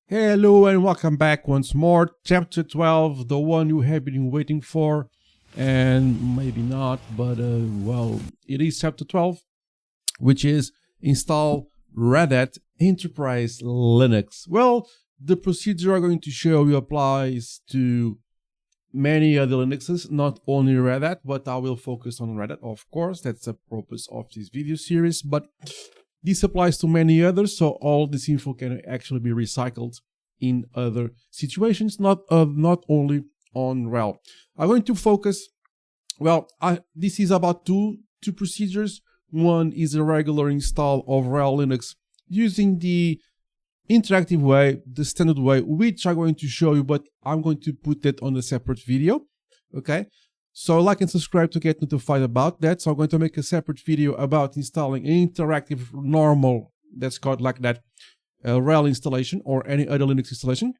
Hello and welcome back once more. Chapter 12, the one you have been waiting for, and maybe not, but well, it is chapter 12, which is install RedHat Enterprise Linux. Well, the procedure I'm going to show you applies to many other Linuxes, not only RedHat, but I will focus on RedHat, of course. That's the purpose of this video series, but this applies to many others, so all this info can actually be recycled in other situations, not only on RHEL. I'm going to focus, well, this is about two procedures. One is a regular install of RHEL Linux using the interactive way, the standard way, which I'm going to show you, but I'm going to put that on a separate video, okay? So like and subscribe to get notified about that. So I'm going to make a separate video about installing an interactive normal, that's called like that, RHEL installation or any other Linux installation.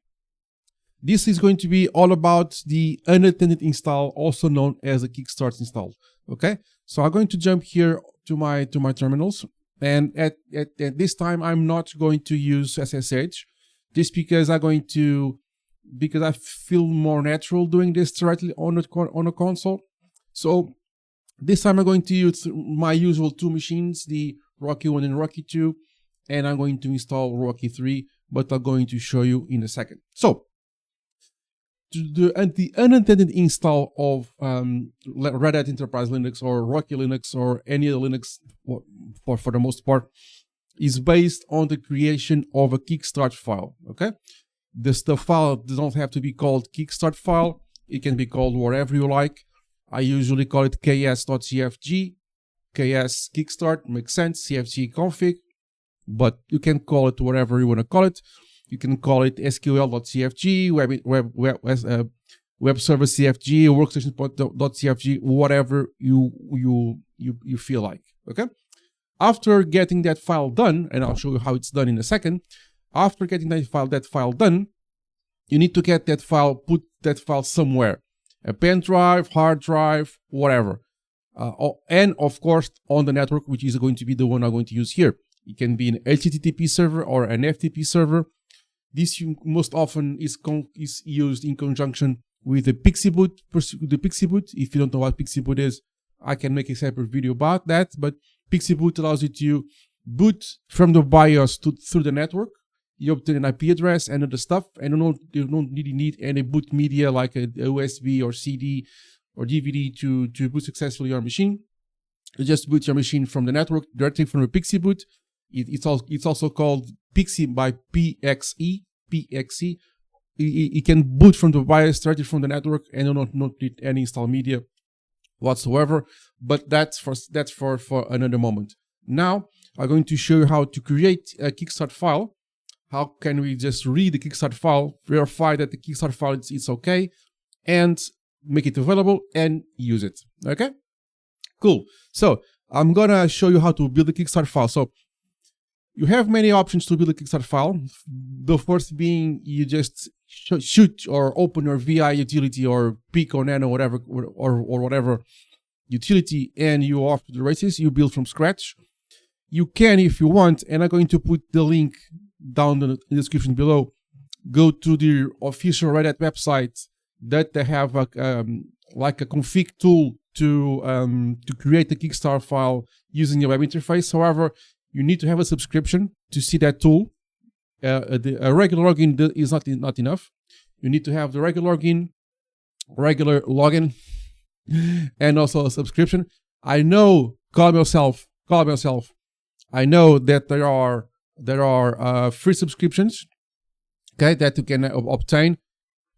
This is going to be all about the unattended install, also known as a Kickstart install. Okay, so I'm going to jump here to my terminals, and at this time I'm not going to use SSH, just because because I feel more natural doing this directly on a console. So this time I'm going to use my usual two machines, the Rocky 1 and Rocky 2, and I'm going to install Rocky 3, but I'm going to show you in a second. So the unattended install of RedHat Enterprise Linux or Rocky Linux or any other Linux for the most part is based on the creation of a Kickstart file, okay? The file does not have to be called Kickstart file. It can be called whatever you like. I usually call it ks.cfg, ks kickstart, makes sense, cfg config, but you can call it whatever you want to call it. You can call it sql.cfg, web server cfg, workstation.cfg, whatever you feel like, okay? After getting that file done, and I'll show you how it's done in a second. After getting that file done, you need to get that file, put that file somewhere. A pen drive, hard drive, whatever. And of course, on the network, which is going to be the one I'm going to use here. It can be an HTTP server or an FTP server. This most often is used in conjunction with the PXEboot. If you don't know what PXEboot is, I can make a separate video about that. But PXEboot allows you to boot from the BIOS through the network. You obtain an IP address and other stuff, and you don't really need any boot media like a USB or CD or DVD to boot successfully your machine. You just boot your machine from the network directly from the PXEboot. It's also called PXE by PXE. It can boot from the BIOS directly from the network and not need any install media whatsoever. But that's for another moment. Now I'm going to show you how to create a Kickstart file. How can we just read the Kickstart file, verify that the Kickstart file is okay, and make it available and use it, okay? Cool. So I'm gonna show you how to build the Kickstart file. So you have many options to build a Kickstart file. The first being you just shoot or open your VI utility or Pico, Nano, whatever, or whatever utility, and you off to the races. You build from scratch. You can, if you want, and I'm going to put the link down in the description below. Go to the official RedHat website that they have like a config tool to create the Kickstart file using your web interface. However, you need to have a subscription to see that tool. A regular login is not enough. You need to have the regular login, and also a subscription. I know, calm yourself. I know that there are free subscriptions, okay, that you can obtain.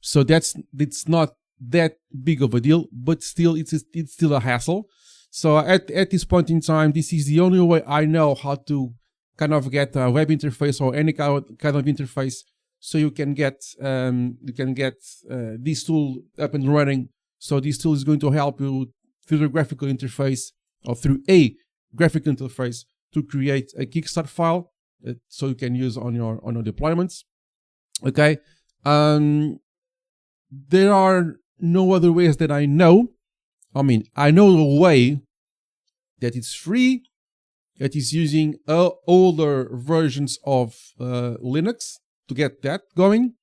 So it's not that big of a deal, but still it's still a hassle. So at this point in time, this is the only way I know how to kind of get a web interface or any kind of interface, so you can get this tool up and running. So this tool is going to help you through the graphical interface or through a graphical interface to create a Kickstart file so you can use on your deployments. Okay, there are no other ways that I know. I mean, I know a way that is free, that is using older versions of Linux, to get that going.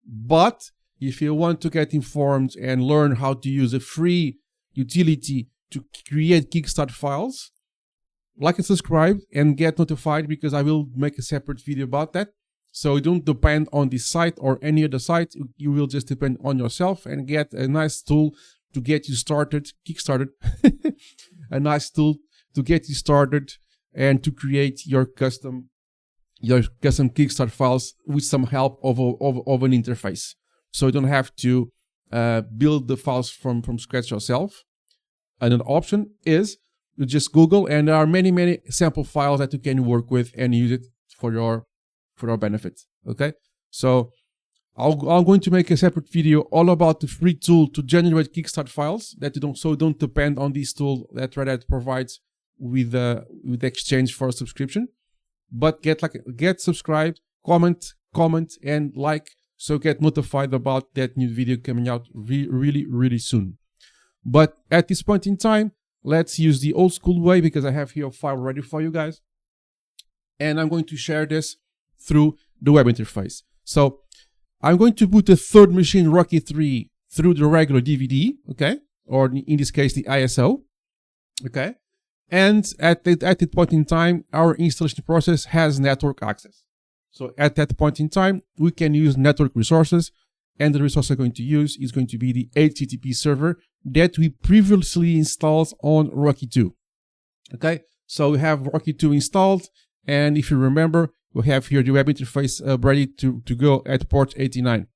But if you want to get informed and learn how to use a free utility to create Kickstart files, like and subscribe and get notified, because I will make a separate video about that. So you don't depend on this site or any other site. You will just depend on yourself and get a nice tool to get you started, kickstarted. A nice tool to get you started and to create your custom Kickstart files with some help of an interface. So you don't have to build the files from scratch yourself. Another option is you just Google, and there are many sample files that you can work with and use it for your benefit. Okay, so I'm going to make a separate video all about the free tool to generate Kickstart files that you don't depend on this tool that RedHat provides with exchange for a subscription. But get subscribed, comment and like, so get notified about that new video coming out really soon. But at this point in time, let's use the old school way, because I have here a file ready for you guys. And I'm going to share this through the web interface. So I'm going to put the third machine, Rocky 3, through the regular DVD, okay? Or in this case, the ISO, okay? And at that point in time, our installation process has network access. So at that point in time, we can use network resources, and the resource I'm going to use is going to be the HTTP server that we previously installed on Rocky 2. Okay, so we have Rocky 2 installed, and if you remember, we have here the web interface ready to go at port 89.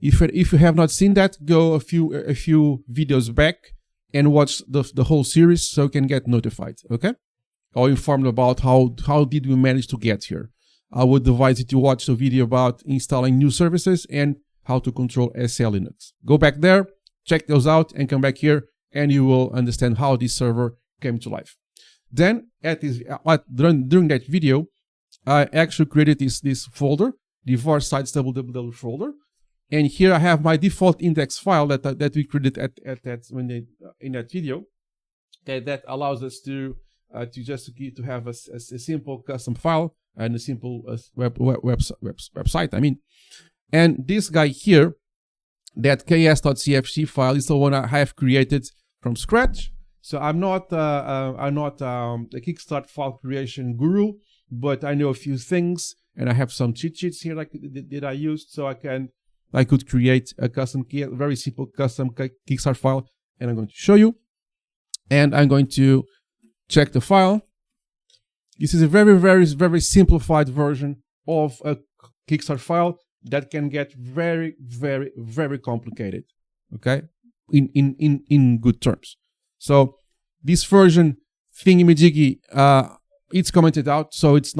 If you have not seen that, go a few videos back and watch the whole series so you can get notified, okay? Or informed about how did we manage to get here. I would advise you to watch the video about installing new services and how to control SL Linux. Go back there, check those out, and come back here, and you will understand how this server came to life. Then, during that video, I actually created this folder, the var sites www folder, and here I have my default index file that we created in that video. Okay, that allows us to have a simple custom file and a simple website. I mean, and this guy here, that ks.cfg file, is the one I have created from scratch. So I'm not a Kickstart file creation guru, but I know a few things, and I have some cheat sheets here that I used, so I could create a very simple custom Kickstart file, and I'm going to show you. And I'm going to check the file. This is a very simplified version of a Kickstart file that can get very complicated. Okay, in good terms. So this version thingamajiggy, it's commented out, so it's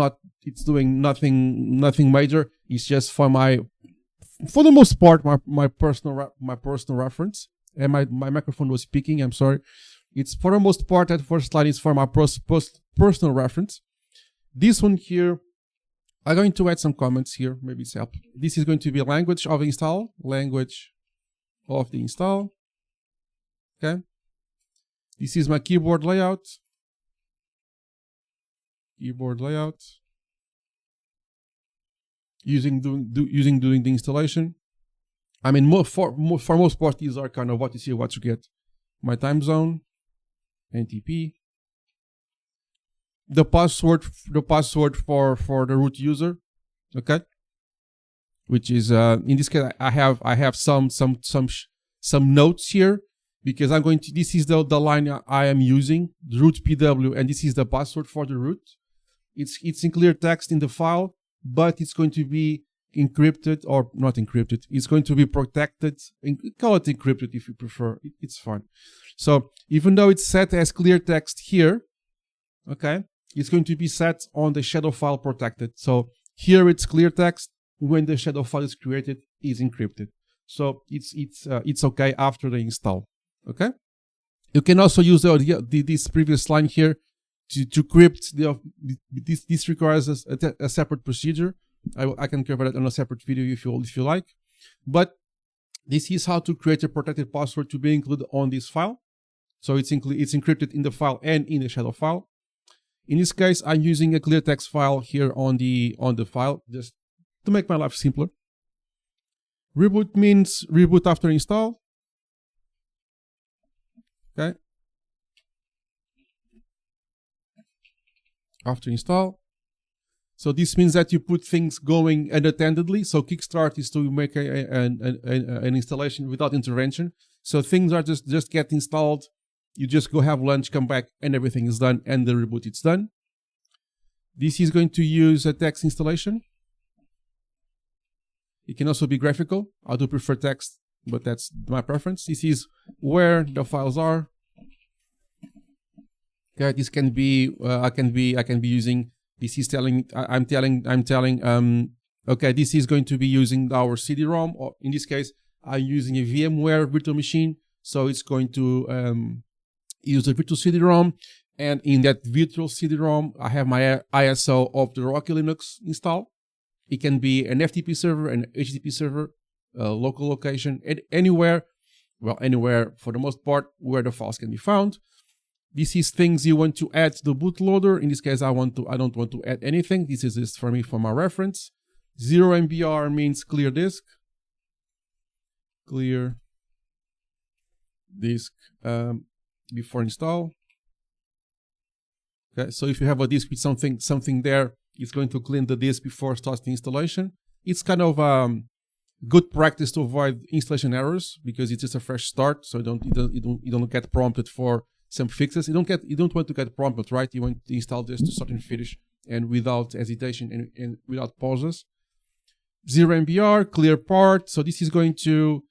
doing nothing major. It's just for the most part, my personal reference. And my microphone was speaking, I'm sorry. It's for the most part, that first line is for my personal reference. This one here, I'm going to add some comments here, maybe it's help. This is going to be language of the install. Okay. This is my keyboard layout. Using doing the installation. I mean, for most part, these are kind of what you see, what you get. My time zone, NTP. The password for the root user, okay. Which is in this case I have some notes here, because this is the line I am using, the rootpw, and this is the password for the root. It's in clear text in the file, but it's going to be encrypted, or not encrypted. It's going to be protected. Call it encrypted if you prefer. It's fine. So even though it's set as clear text here, okay, it's going to be set on the shadow file protected. So here it's clear text. When the shadow file is created, is encrypted. So it's okay after the install. Okay. You can also use this previous line here to crypt this requires a separate procedure. I can cover that on a separate video if you like. But this is how to create a protected password to be included on this file. So it's encrypted in the file and in the shadow file. In this case, I'm using a clear text file here on the file, just to make my life simpler. Reboot means reboot after install. Okay. After install. So this means that you put things going unattendedly. So Kickstart is to make an installation without intervention. So things are just get installed. You just go have lunch, come back, and everything is done, and the reboot is done. This is going to use a text installation. It can also be graphical. I do prefer text, but that's my preference. This is where the files are. Okay, this can be I can be using. This is telling I'm telling okay, this is going to be using our CD-ROM, or in this case I'm using a VMware virtual machine, so it's going to use a virtual CD-ROM, and in that virtual CD-ROM I have my ISO of the Rocky Linux installed. It can be an FTP server, an HTTP server, local location, anywhere, well, anywhere for the most part where the files can be found. This is things you want to add to the bootloader. In this case, I don't want to add anything. This is just for me for my reference. 0 MBR means clear disk. Clear disk before install. Okay, so if you have a disk with something there, it's going to clean the disk before starting the installation. It's kind of good practice to avoid installation errors because it's just a fresh start, so you don't get prompted for some fixes. You don't want to get prompted, right? You want to install this to start and finish, and without hesitation and without pauses. 0 MBR, clear part. So this is going to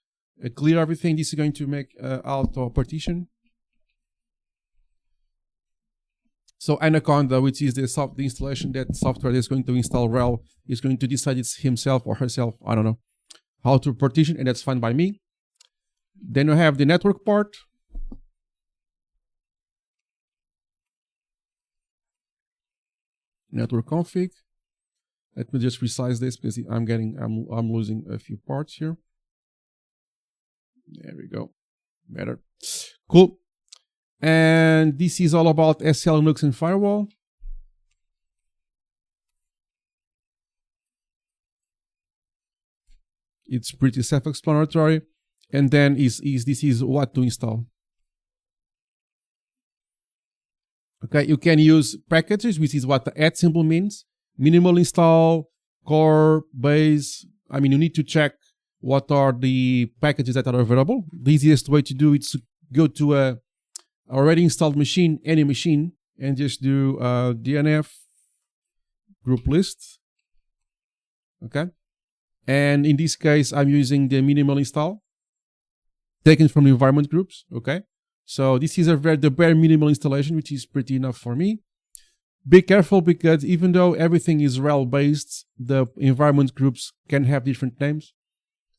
clear everything. This is going to make auto partition. So Anaconda, which is the installation that software is going to install RHEL, is going to decide it's himself or herself, I don't know, how to partition, and that's fine by me. Then you have the network part. Network config. Let me just resize this because I'm losing a few parts here. There we go. Better. Cool. And this is all about SL, Linux, and firewall. It's pretty self-explanatory. And then this is what to install. Okay, you can use packages, which is what the add symbol means. Minimal install, core, base. I mean, you need to check what are the packages that are available. The easiest way to do it is to go to a already installed machine, any machine, and just do DNF group list. Okay, and in this case, I'm using the minimal install taken from the environment groups. Okay. So this is the bare minimal installation, which is pretty enough for me. Be careful because even though everything is RHEL based, the environment groups can have different names.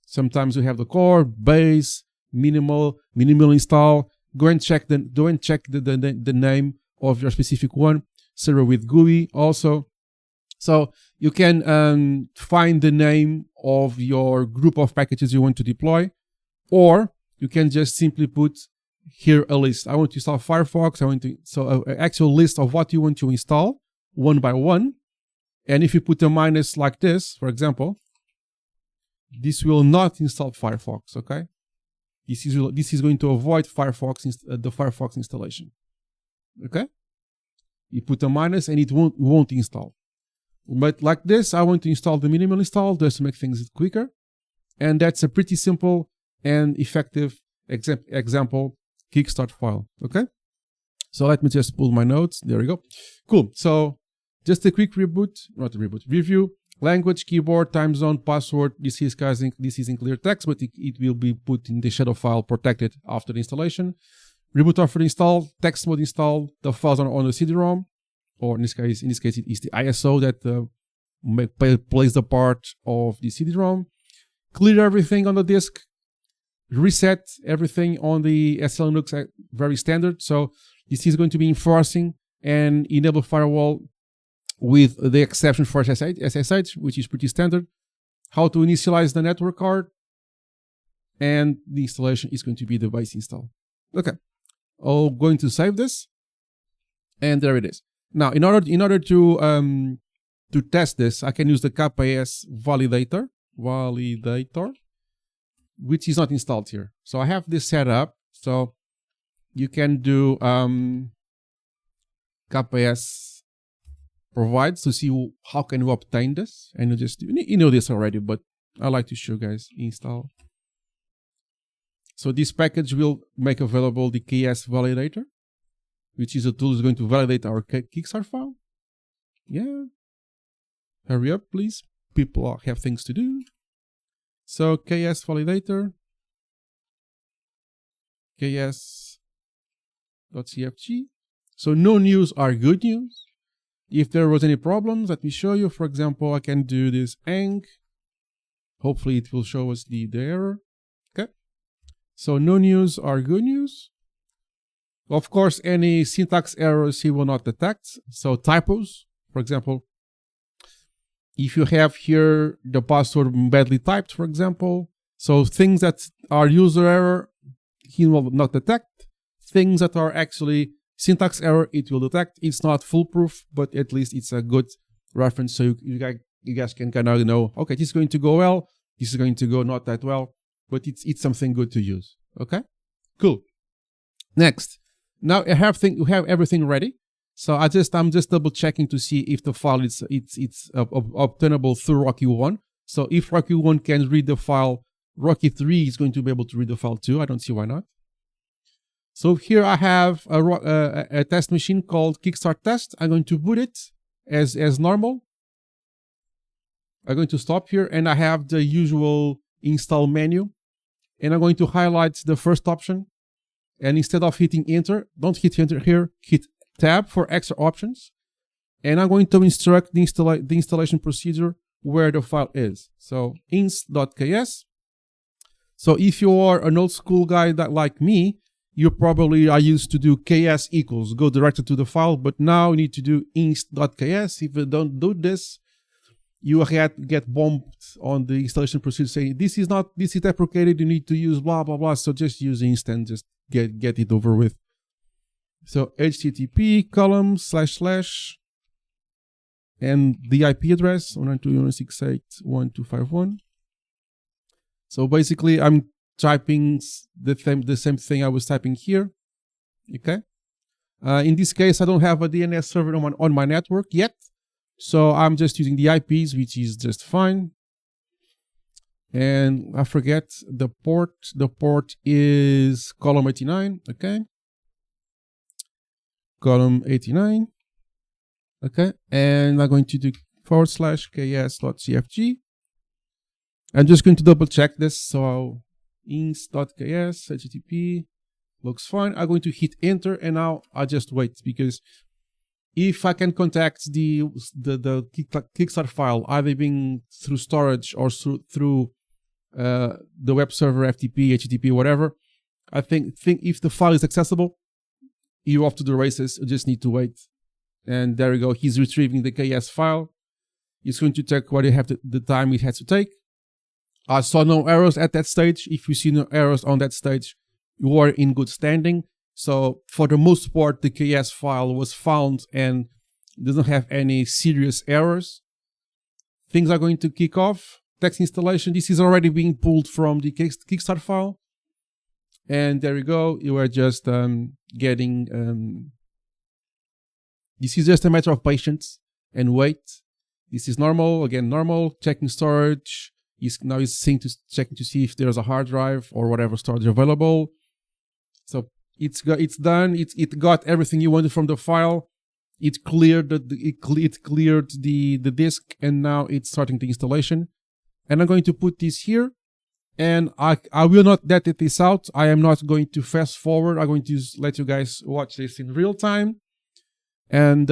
Sometimes you have the core, base, minimal install. Go and check the name of your specific one. Server with GUI also. So you can find the name of your group of packages you want to deploy, or you can just simply put here a list. I want to install Firefox. So an actual list of what you want to install one by one. And if you put a minus like this, for example, this will not install Firefox. Okay, this is going to avoid Firefox the Firefox installation. Okay, you put a minus and it won't install. But like this, I want to install the minimal install just to make things quicker. And that's a pretty simple and effective example Kickstart file. Okay, so let me just pull my notes. There we go. Cool. So just a quick review. Language, keyboard, time zone, password. This is in clear text, but it will be put in the shadow file protected after the installation. Reboot after install, text mode install. The files are on the CD-ROM, or in this case, it is the ISO that plays the part of the CD-ROM. Clear everything on the disk. Reset everything on the SL Linux, very standard. So this is going to be enforcing and enable firewall with the exception for SSH, which is pretty standard. How to initialize the network card, and the installation is going to be the base install. Okay, I'm going to save this, and there it is. Now, in order to test this, I can use the ksvalidator. which is not installed here. So I have this set up. So you can do KPS provides to see how can you obtain this. And you know this already, but I like to show you guys install. So this package will make available the ksvalidator, which is a tool that's going to validate our Kickstart file. Yeah. Hurry up, please. People have things to do. So ksvalidator, ks.cfg. So no news are good news. If there was any problems, let me show you. For example, I can do this ang. Hopefully it will show us the error. Okay. So no news are good news. Of course, any syntax errors he will not detect. So typos, for example, if you have here the password badly typed, for example, so things that are user error, he will not detect. Things that are actually syntax error, it will detect. It's not foolproof, but at least it's a good reference. So you guys can kind of know, okay, this is going to go well. This is going to go not that well, but it's something good to use. Okay, cool. Next, now you have everything ready. So I'm just double checking to see if the file it's obtainable through RHEL1. So if RHEL1 can read the file, RHEL3 is going to be able to read the file too. I don't see why not. So here I have a test machine called Kickstart Test. I'm going to boot it as normal. I'm going to stop here, and I have the usual install menu, and I'm going to highlight the first option. And instead of hitting enter, don't hit enter here, hit tab for extra options. And I'm going to instruct the installation procedure where the file is. So inst.ks. So if you are an old school guy like me, you probably are used to do ks equals, go directly to the file, but now you need to do inst.ks. If you don't do this, you get bumped on the installation procedure saying this is deprecated, you need to use blah blah blah. So just use inst and just get it over with. So http :// and the IP address 192.168.1.251. So basically I'm typing the same thing I was typing here. Okay. In this case, I don't have a DNS server on my network yet. So I'm just using the IPs, which is just fine. And I forget the port. The port is column 89. Okay. Column 89. Okay. And I'm going to do /ks.cfg. I'm just going to double check this. So inst.ks http looks fine. I'm going to hit enter, and now I just wait, because if I can contact the Kickstart file, either being through storage or through the web server, FTP, HTTP, whatever, I think if the file is accessible, you're off to the races. You just need to wait. And there we go. He's retrieving the KS file. It's going to take what the time it has to take. I saw no errors at that stage. If you see no errors on that stage, you are in good standing. So for the most part, the KS file was found and doesn't have any serious errors. Things are going to kick off. Text installation. This is already being pulled from the Kickstart file. And there you go. You are just getting... this is just a matter of patience and wait. This is normal. Again, normal. Checking storage. Now he's checking to see if there's a hard drive or whatever storage available. So it's done. It got everything you wanted from the file. It cleared the disk, and now it's starting the installation. And I'm going to put this here, and I will not edit this out. I am not going to fast forward. I'm going to let you guys watch this in real time. And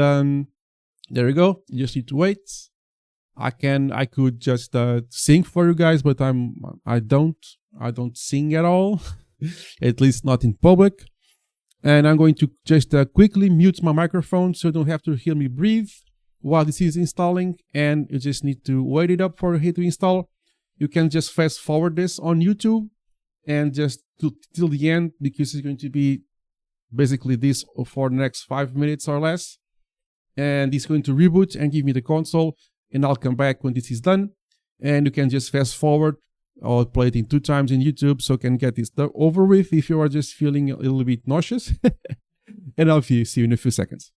there you go. You just need to wait. I could just sing for you guys, but I don't sing at all, at least not in public. And I'm going to just quickly mute my microphone so you don't have to hear me breathe while this is installing. And you just need to wait it up for it to install. You can just fast forward this on YouTube and just till the end, because it's going to be basically this for the next 5 minutes or less. And it's going to reboot and give me the console. And I'll come back when this is done. And you can just fast forward I'll play it in 2 times in YouTube so I can get this over with if you are just feeling a little bit nauseous. And I'll see you in a few seconds.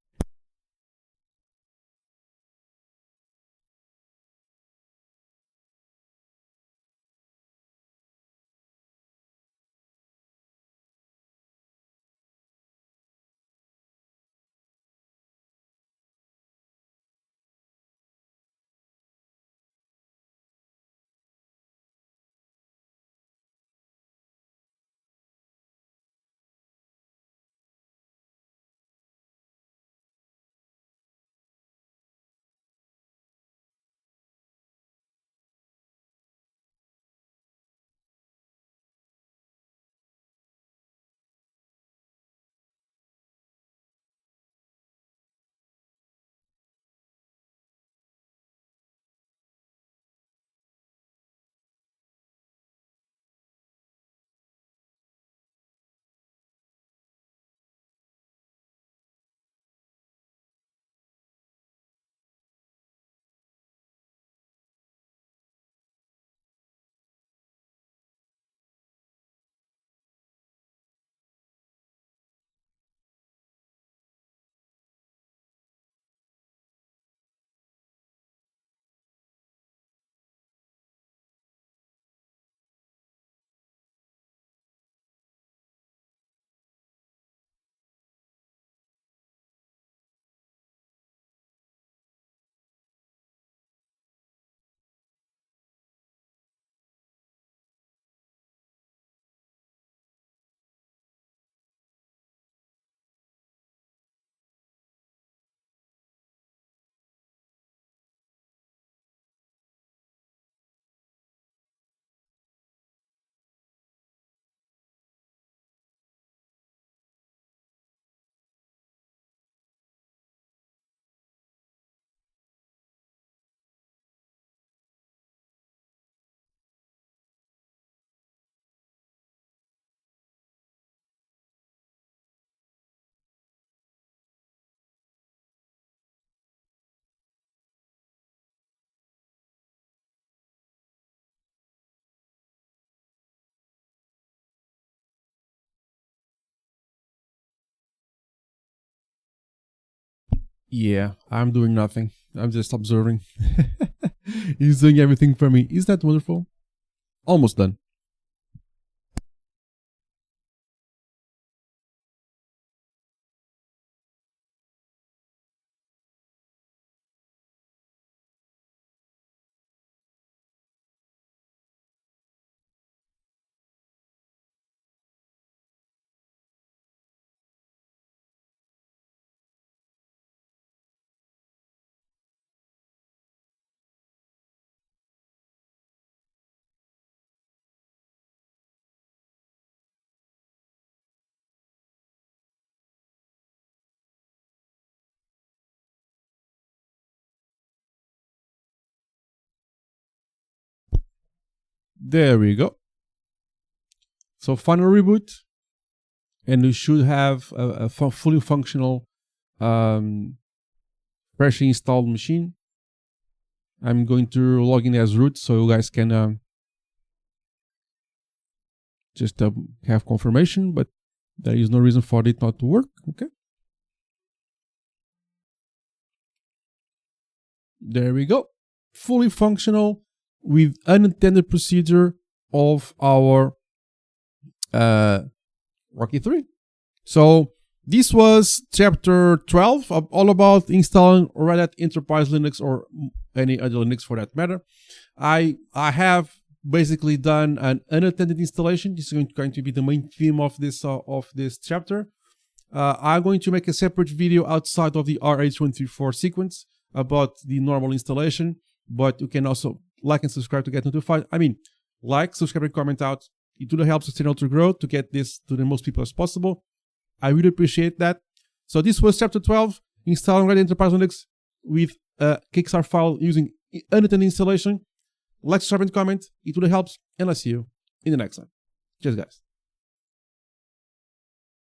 Yeah, I'm doing nothing. I'm just observing. He's doing everything for me. Isn't that wonderful? Almost done. There we go. So final reboot, and you should have a fully functional, freshly installed machine. I'm going to log in as root so you guys can just have confirmation, but there is no reason for it not to work. Okay. There we go. Fully functional with unattended procedure of our Rocky 3. So this was chapter 12, all about installing RedHat Enterprise Linux or any other Linux for that matter. I have basically done an unattended installation. This is going to be the main theme of this chapter. I'm going to make a separate video outside of the RH134 sequence about the normal installation, but you can also like and subscribe to get notified. I mean, like, subscribe, and comment out. It really helps the channel to grow, to get this to the most people as possible. I really appreciate that. So this was chapter 12, installing RedHat Enterprise Linux with a kickstart file using unattended installation. Like, subscribe, and comment. It really helps, and I'll see you in the next one. Cheers, guys.